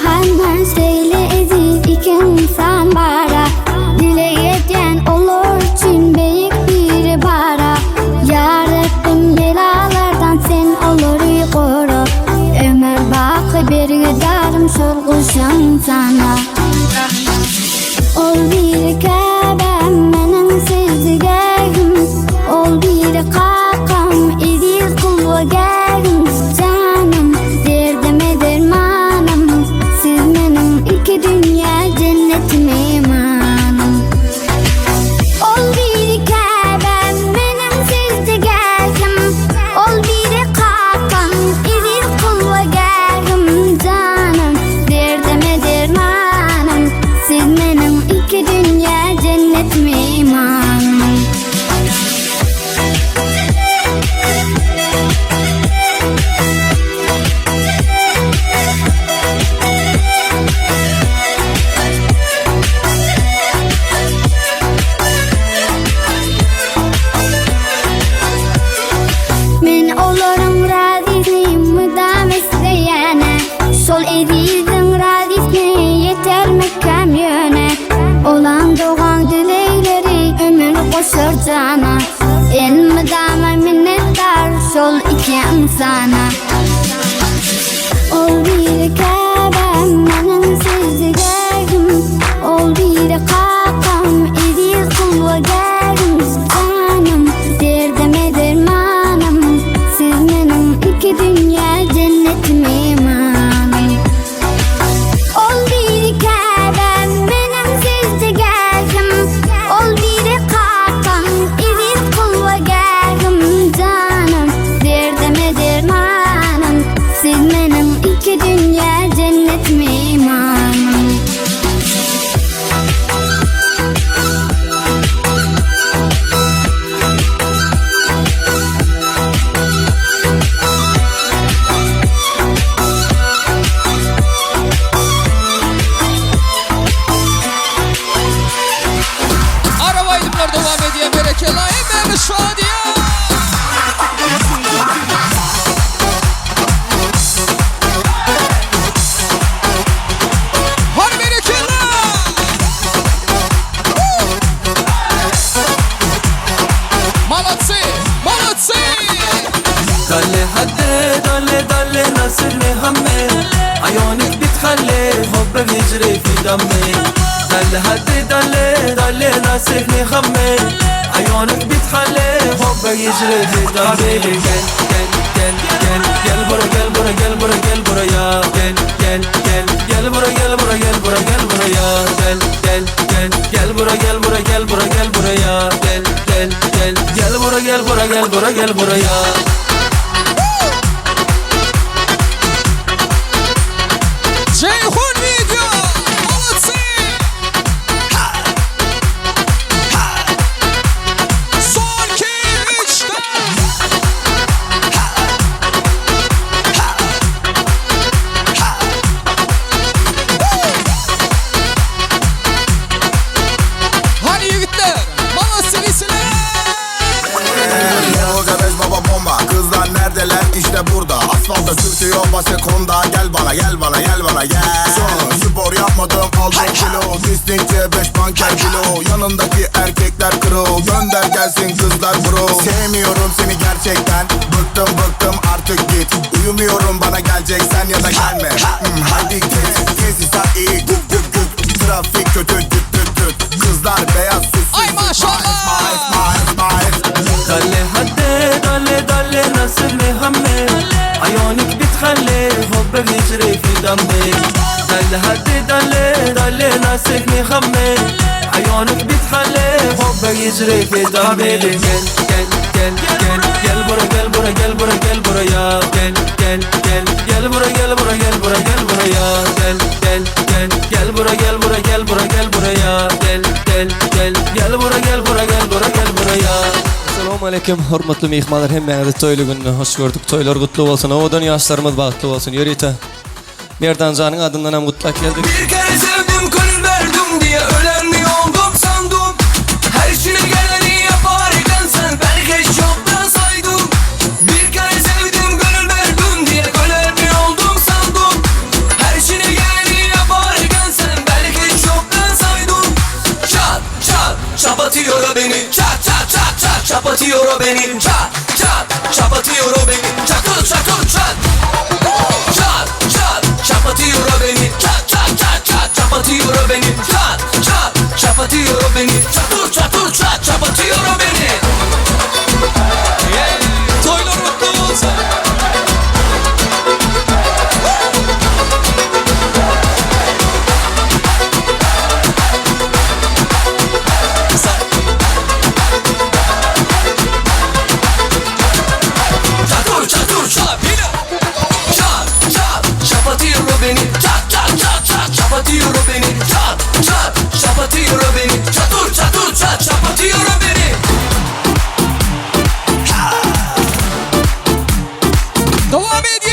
Handan söyle ezi iki insan bara. Dileyeceğin olur için büyük bir bara. Yarattım belalardan sen olur yukarı. Ömür bakı bir gidarım sorguşum sana. Ol bir Kabe'm benim sevdiğim. Ol bir kakam edil kulvagağım. Canım derdime dermanım. Siz benim iki dünya cennetim imanım. Ol bir Kabe'm benim sevdiğim. Ol bir kakam edil kulvagağım. Canım derdime dermanım. Siz benim iki dünya cennetim imanım. Men olurum radisiyim müdam isteyene. Sol edizin radisine yeter mi kamyone. Olan doğan dileyleri ömür koşur cana. En müdama minnettar sol iki insana. Ol bir Kabe'm benim sevdiğim. Ol bir kakam edil kulvagağım. Canım derdime dermanım. Siz benim iki dünya cennetim imanım. Ol bir Kabe'm benim sevdiğim. Ol bir kakam edil kulvagağım. Canım derdime dermanım. Siz benim iki dünya cennetim imanım. Arabaylıklar devam ediyor berekeli. Hemen şu an ya. Hadi berekeli. Молодцы, молодцы. دله حده دله دله ناصرني همي عيونك بتخلي حبك يجري في دمي دله حده دله دله ناصرني همي عيونك بتخلي حبك يجري في دمي gel bura gel bura gel bura gel bura ya gel bura gel bura gel bura gel bura ya gel bura gel bura gel bura gel bura ya gel bura gel bura gel bura gel bura ya. Ceyhun video. Молодцы. Son 2, 3, 4. Hadi yiğitler. Молодцы listener. O garaj baba bomba. Kızlar neredeler işte burada. Asfalta sürtüyor bası konda. Gel bana gel bana gel bana gel. Son spor yapmadım aldım kilo. Distince 5 banker kilo. Yanındaki erkekler kırıl. Gönder gelsin kızlar bro. Sevmiyorum seni gerçekten. Bıktım artık git. Uyumuyorum bana geleceksen ya da gelme. Hadi git. Tesisat iyi gük gük gük. Trafik kötü düt düt düt. Kızlar beyaz süs. Ay maşallah. دله حده دله دله ناصرني همي عيونك بتخلي حبك يجري في دمي دله حده دله دله ناصرني همي عيونك بتخلي حبك يجري في دمي gel bura gel bura gel bura gel bura ya gel bura gel bura gel bura gel bura ya gel bura gel bura gel bura gel bura ya gel bura gel bura gel bura gel bura ya. Assalamu alaikum hurmatly mehmanlar, hemmeňize toýly gününe hoş gördük. Toýlar gutly bolsun. Owadan ýaşlarymyz bagtly bolsun. Ýörýte. Merdanjanyň adyndan hem gutlak geldik. Bir kere sevdim gönül verdim diye ölen mi oldum sandım. Her işine geleni yapar iken sen belki çoktan saydım. Bir kere sevdim gönül verdim diye ölen mi oldum sandım. Her işine geleni Devam ediyor.